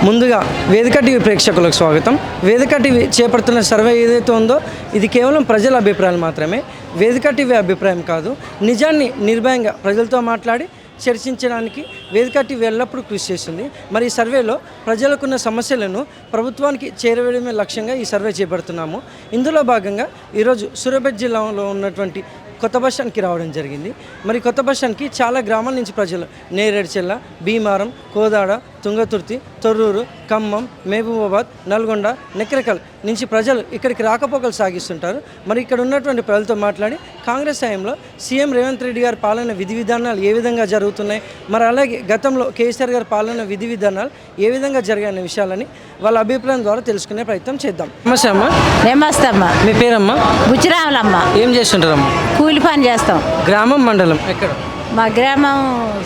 ముందుగా వేదిక టీవీ ప్రేక్షకులకు స్వాగతం. వేదిక టీవీ చేపడుతున్న సర్వే ఏదైతే ఉందో ఇది కేవలం ప్రజల అభిప్రాయాలు మాత్రమే. వేదిక టీవీ అభిప్రాయం కాదు. నిజాన్ని నిర్భయంగా ప్రజలతో మాట్లాడి చర్చించడానికి వేదిక టీవీ ఎల్లప్పుడూ కృషి చేస్తుంది. మరి ఈ సర్వేలో ప్రజలకున్న సమస్యలను ప్రభుత్వానికి చేరవేయడమే లక్ష్యంగా ఈ సర్వే చేపడుతున్నాము. ఇందులో భాగంగా ఈరోజు సూర్యాపేట జిల్లాలో ఉన్నటువంటి కొత్త బస్ స్టాండ్కి రావడం జరిగింది. మరి కొత్త బస్ స్టాండ్కి చాలా గ్రామాల నుంచి ప్రజలు నేరేడుచెల్ల, భీమారం, కోదాడ, తుంగతుర్తి, తొర్రూరు, ఖమ్మం, మహబూబాబాద్, నల్గొండ, నెక్రకల్ నుంచి ప్రజలు ఇక్కడికి రాకపోకలు సాగిస్తుంటారు. మరి ఇక్కడ ఉన్నటువంటి ప్రజలతో మాట్లాడి కాంగ్రెస్ హయాంలో సీఎం రేవంత్ రెడ్డి గారి పాలన విధి విధానాలు ఏ విధంగా జరుగుతున్నాయి, మరి అలాగే గతంలో కేసీఆర్ గారి పాలన విధి విధానాలు ఏ విధంగా జరిగాయనే విషయాలని వాళ్ళ అభిప్రాయం ద్వారా తెలుసుకునే ప్రయత్నం చేద్దాం. నమస్తే అమ్మ. నమస్తే అమ్మ. మీ పేరమ్మా? బుచ్చిరాములమ్మ. ఏం చేస్తుంటారమ్మా? కూలి పని చేస్తాం. గ్రామం, మండలం ఎక్కడ? మా గ్రామం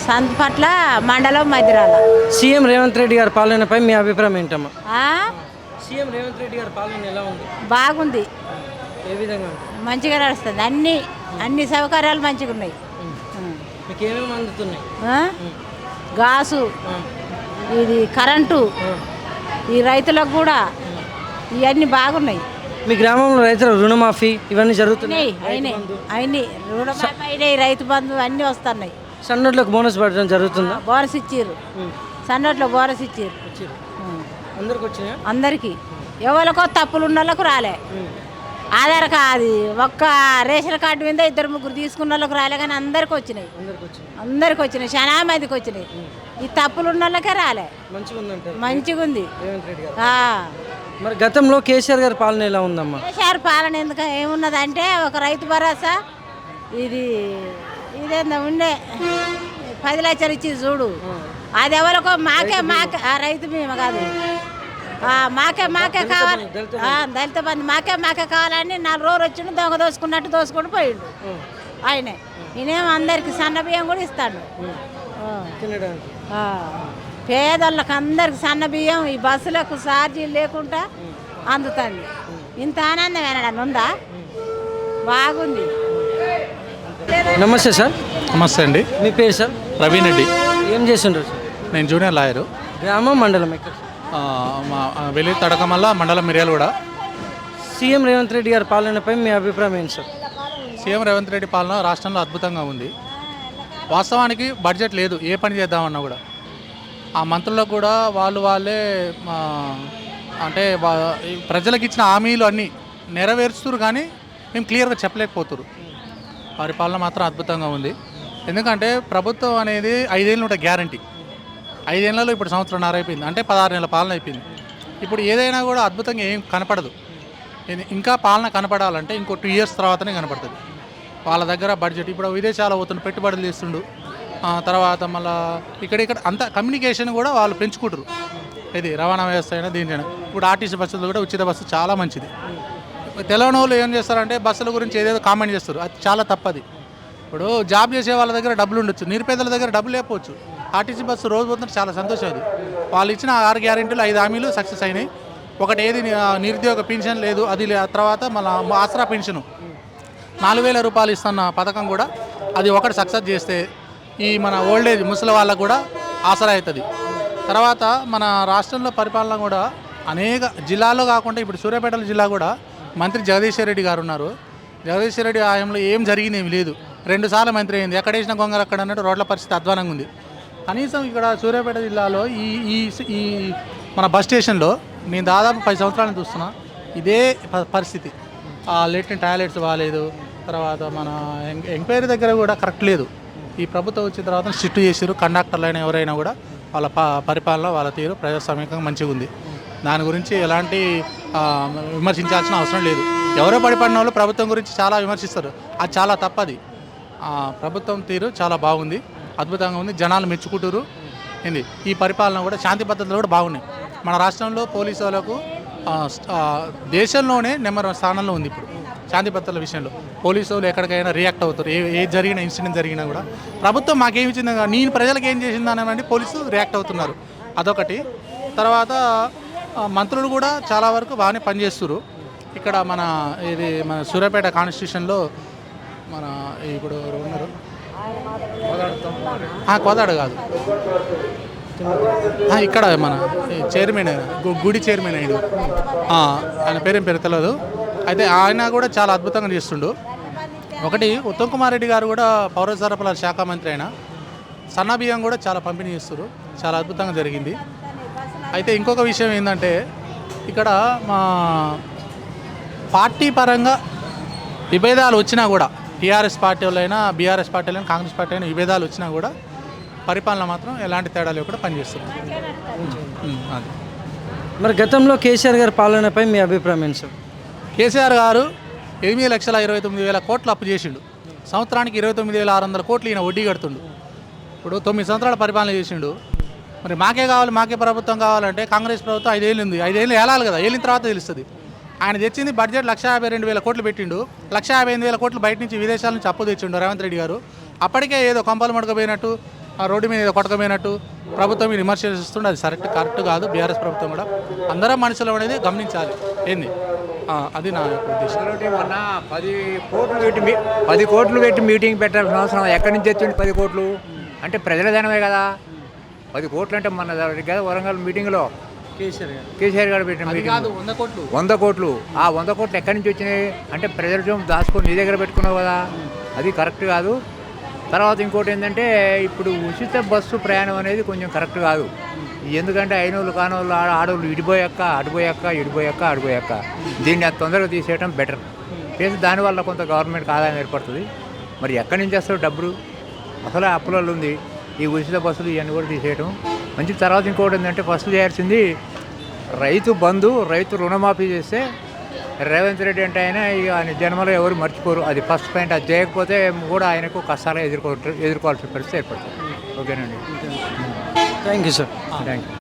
సంతపట్ల, మండలం మధ్యరాల. సీఎం రేవంత్ రెడ్డి గారి పాలనపై మీ అభిప్రాయం ఏంటమ్మా? ఆ? సీఎం రేవంత్ రెడ్డి గారి పాలన ఎలా ఉంది? బాగుంది, ఏ విధంగా ఉంది? మంచిగా నడుస్తుంది. అన్ని సౌకర్యాలు మంచిగా ఉన్నాయి. మీకు ఏమేమి అందుతున్నాయి? ఆ? గాసు, ఇది కరెంటు, ఈ రైతులకు కూడా ఇవన్నీ బాగున్నాయి. మీ గ్రామంలో రైతుల రుణమాఫీ ఇవన్నీ జరుగుతున్నాయి? అయినాయి రుణమాఫీ అయినాయి, రైతు బంధు అన్నీ వస్తున్నాయి. సన్నోట్లకు బోనస్ పడడం జరుగుతుందా? బోనస్ ఇచ్చారు, సన్నోట్లో బోనస్ ఇచ్చారు అందరికి వచ్చినాయా? అందరికి. ఎవరికో తప్పులు ఉన్న వాళ్ళకు రాలే. ఆధార్ కార్డు ఒక్క రేషన్ కార్డు మీద 2-3 తీసుకున్న వాళ్ళకి రాలే, కానీ అందరికి వచ్చినాయి. చాలా మందికి వచ్చినాయి. ఈ తప్పులు ఉన్న వాళ్ళకే రాలే. మంచిగా ఉంది. మరి గతంలో కేసీఆర్ గారి పాలన ఎలా ఉందమ్మా? కేసీఆర్ పాలన ఎందుకు ఏమున్నదంటే ఒక రైతు భరోసా, ఇదేందా ఉండే 10 లక్షలు ఇచ్చి చూడు, అది ఎవరికో మాకే ఆ రైతు మేము కాదు, మాకే కావాలి. దళిత బంధు మాకే కావాలని 4 రోజులు వచ్చిండు, దొంగ దోసుకున్నట్టు దోసుకొని పోయిండు ఆయనే. ఈయనేమో అందరికి సన్న బియ్యం కూడా ఇస్తాడు. పేదోళ్ళకి అందరికి సన్న బియ్యం ఈ బస్సులకు ఛార్జీలు లేకుండా అందుతుంది. ఇంత ఆనందం ఏనాడని ఉందా? బాగుంది. నమస్తే సార్. నమస్తే అండి. మీ పేరు సార్? ప్రవీణ్ రెడ్డి. ఏం చేస్తుంటారు సార్? నేను జూనియర్ లాయరు. గ్రామం, మండలం ఎక్కడ? మా వెళ్ళి తడకమల్ల, మండలం మిర్యాలగూడ. సీఎం రేవంత్ రెడ్డి గారి పాలనపై మీ అభిప్రాయం ఏంటి సార్? సీఎం రేవంత్ రెడ్డి పాలన రాష్ట్రంలో అద్భుతంగా ఉంది. వాస్తవానికి బడ్జెట్ లేదు ఏ పని చేద్దామన్నా కూడా. ఆ మంత్రులకు కూడా వాళ్ళే అంటే ప్రజలకు ఇచ్చిన హామీలు అన్నీ నెరవేరుస్తున్నారు, కానీ మేము క్లియర్గా చెప్పలేకపోతున్నారు. వారి పాలన మాత్రం అద్భుతంగా ఉంది. ఎందుకంటే ప్రభుత్వం అనేది 5 ఏళ్ళు ఉంటే గ్యారంటీ. 5 ఏళ్లలో ఇప్పుడు 1.5 సంవత్సరం అయిపోయింది, అంటే 16 నెలల పాలన అయిపోయింది. ఇప్పుడు ఏదైనా కూడా అద్భుతంగా ఏం కనపడదు. ఇంకా పాలన కనపడాలంటే ఇంకో 2 ఇయర్స్ తర్వాతనే కనపడుతుంది. వాళ్ళ దగ్గర బడ్జెట్ ఇప్పుడు విదేశాలు పోతున్న పెట్టుబడులు చేస్తుండు. తర్వాత మళ్ళీ ఇక్కడ అంత కమ్యూనికేషన్ కూడా వాళ్ళు పెంచుకుంటారు. ఇది రవాణా వ్యవస్థ అయినా దీనికైనా. ఇప్పుడు ఆర్టీసీ బస్సులు కూడా ఉచిత బస్సు చాలా మంచిది. తెలంగాణ వాళ్ళు ఏం చేస్తారంటే బస్సుల గురించి ఏదేదో కామెంట్ చేస్తారు, అది చాలా తప్పది. ఇప్పుడు జాబ్ చేసే వాళ్ళ దగ్గర డబ్బులు ఉండొచ్చు, నిరుపేదల దగ్గర డబ్బులు లేకపోవచ్చు. ఆర్టీసీ బస్సు రోజు పోతున్నట్టు చాలా సంతోషం. అది వాళ్ళు ఇచ్చిన 6 గ్యారెంటీలు 5 హామీలు సక్సెస్ అయినాయి. ఒకటి ఏది నిరుద్యోగ పెన్షన్ లేదు, అది తర్వాత మళ్ళీ ఆసరా పెన్షను 4,000 రూపాయలు ఇస్తున్న పథకం కూడా అది ఒకటి సక్సెస్ చేస్తే ఈ మన ఓల్డేజ్ ముసలి వాళ్ళకు కూడా ఆసరా అవుతుంది. తర్వాత మన రాష్ట్రంలో పరిపాలన కూడా అనేక జిల్లాల్లో కాకుండా ఇప్పుడు సూర్యాపేట జిల్లా కూడా మంత్రి జగదీశ్వర్ రెడ్డి గారు ఉన్నారు. జగదీశ్వర్ రెడ్డి హయాంలో ఏం జరిగిందేమి లేదు. 2 సార్లు మంత్రి అయింది. ఎక్కడేసిన గొంగర అక్కడ అన్నట్టు రోడ్ల పరిస్థితి అధ్వానంగా ఉంది. కనీసం ఇక్కడ సూర్యాపేట జిల్లాలో ఈ మన బస్ స్టేషన్లో నేను దాదాపు 10 సంవత్సరాలను చూస్తున్నా ఇదే పరిస్థితి. లేట్రిన్ టాయిలెట్స్ బాగాలేదు. తర్వాత మన ఎంక్వైరీ దగ్గర కూడా కరెక్ట్ లేదు. ఈ ప్రభుత్వం వచ్చిన తర్వాత షిఫ్ట్ చేసారు. కండక్టర్లు అయినా ఎవరైనా కూడా వాళ్ళ పరిపాలన వాళ్ళ తీరు ప్రజాస్వామ్యంగా మంచిగా ఉంది. దాని గురించి ఎలాంటి విమర్శించాల్సిన అవసరం లేదు. ఎవరో పడిపడిన వాళ్ళు ప్రభుత్వం గురించి చాలా విమర్శిస్తారు, అది చాలా తప్పది. ప్రభుత్వం తీరు చాలా బాగుంది, అద్భుతంగా ఉంది, జనాలు మెచ్చుకుంటారు. ఏంది ఈ పరిపాలన కూడా శాంతి భద్రతలు కూడా బాగున్నాయి. మన రాష్ట్రంలో పోలీసు వాళ్ళకు దేశంలోనే నెంబర్ 1 స్థానంలో ఉంది. ఇప్పుడు శాంతి భద్రతల విషయంలో పోలీసు వాళ్ళు ఎక్కడికైనా రియాక్ట్ అవుతారు. ఏ జరిగిన ఇన్సిడెంట్ జరిగినా కూడా ప్రభుత్వం మాకేమి ఇచ్చింది, నేను ప్రజలకు ఏం చేసింది అనేవంటి పోలీసు రియాక్ట్ అవుతున్నారు. అదొకటి. తర్వాత మంత్రులు కూడా చాలా వరకు బాగానే పనిచేస్తున్నారు. ఇక్కడ మన సూర్యాపేట కాన్స్టిట్యూషన్లో మన ఇప్పుడు ఉన్నారు, కోదాడ కాదు, ఇక్కడ మన చైర్మన్ గుడి చైర్మన్ అయ్యాడు. ఆయన పేరేం పేరు తెలియదు. అయితే ఆయన కూడా చాలా అద్భుతంగా చేస్తుండు. ఒకటి ఉత్తమ్ కుమార్ రెడ్డి గారు కూడా పౌర సరఫరాల శాఖ మంత్రి అయినా సన్న బియ్యం కూడా చాలా పంపిణీ చేస్తారు. చాలా అద్భుతంగా జరిగింది. అయితే ఇంకొక విషయం ఏంటంటే ఇక్కడ మా పార్టీ పరంగా విభేదాలు వచ్చినా కూడా టీఆర్ఎస్ పార్టీ వాళ్ళైనా బీఆర్ఎస్ పార్టీ అయినా కాంగ్రెస్ పార్టీ అయినా విభేదాలు వచ్చినా కూడా పరిపాలన మాత్రం ఎలాంటి తేడా లేకుండా పనిచేస్తుంది. అది మరి గతంలో కేసీఆర్ గారి పాలనపై మీ అభిప్రాయం ఏంటి సార్? కేసీఆర్ గారు 8,29,000 కోట్లు అప్పు చేసిండు. సంవత్సరానికి 29,600 కోట్లు ఈయన వడ్డీ కడుతుండు. ఇప్పుడు 9 సంవత్సరాల పరిపాలన చేసిండు. మరి మాకే కావాలి, మాకే ప్రభుత్వం కావాలంటే కాంగ్రెస్ ప్రభుత్వం 5 ఏళ్ళు ఉంది. 5 ఏళ్ళు ఏలాలి కదా, ఏళ్ళిన తర్వాత తెలుస్తుంది. ఆయన తెచ్చింది బడ్జెట్ 1,52,000 కోట్లు పెట్టిండు. 1,58,000 కోట్లు బయట నుంచి విదేశాల నుంచి అప్పు తెచ్చిండు రేవంత్ రెడ్డి గారు. అప్పటికే ఏదో కంపలు మడకపోయినట్టు, రోడ్డు మీద ఏదో కొట్టకపోయినట్టు ప్రభుత్వం మీద విమర్శ చేస్తుండే. అది కరెక్ట్ కాదు. బీఆర్ఎస్ ప్రభుత్వం కూడా అందరం మనుషులు అనేది గమనించాలి. ఏంది అది నా యొక్క ఉద్దేశం. మొన్న 10 కోట్లు పెట్టి మీటింగ్ పెట్టాల్సిన అవసరం ఎక్కడి నుంచి వచ్చింది? 10 కోట్లు అంటే ప్రజల ధనమే కదా. 10 కోట్లు అంటే మన కదా వరంగల్ మీటింగ్లో కేసీఆర్ గారు పెట్టిన మీటింగ్ 100 కోట్లు. ఆ 100 కోట్లు ఎక్కడి నుంచి వచ్చినాయి అంటే ప్రజల దాచుకొని నీ దగ్గర పెట్టుకున్నావు కదా. అది కరెక్ట్ కాదు. తర్వాత ఇంకోటి ఏంటంటే ఇప్పుడు ఉచిత బస్సు ప్రయాణం అనేది కొంచెం కరెక్ట్ కాదు. ఎందుకంటే అయినోళ్ళు కానోళ్ళు ఆడవాళ్ళు ఇడిపోయాక దీన్ని అది తొందరగా తీసేయడం బెటర్. చేసి దానివల్ల కొంత గవర్నమెంట్కి ఆదాయం ఏర్పడుతుంది. మరి ఎక్కడి నుంచి వస్తారు డబ్బులు? అసలు అప్పులలో ఉంది. ఈ ఉచిత బస్సులు ఇవన్నీ కూడా తీసేయడం మంచి. తర్వాత ఇంకోటి ఏంటంటే ఫస్ట్ చేయాల్సింది రైతు బంధు, రైతు రుణమాఫీ చేస్తే రేవంత్ రెడ్డి అంటే ఆయన జన్మలో ఎవరు మర్చిపోరు. అది ఫస్ట్ పాయింట్. అది చేయకపోతే కూడా ఆయనకు కష్టాలు ఎదుర్కోవాల్సిన పరిస్థితి ఏర్పడుతుంది. ఓకేనండి. Thank you sir. Thank you.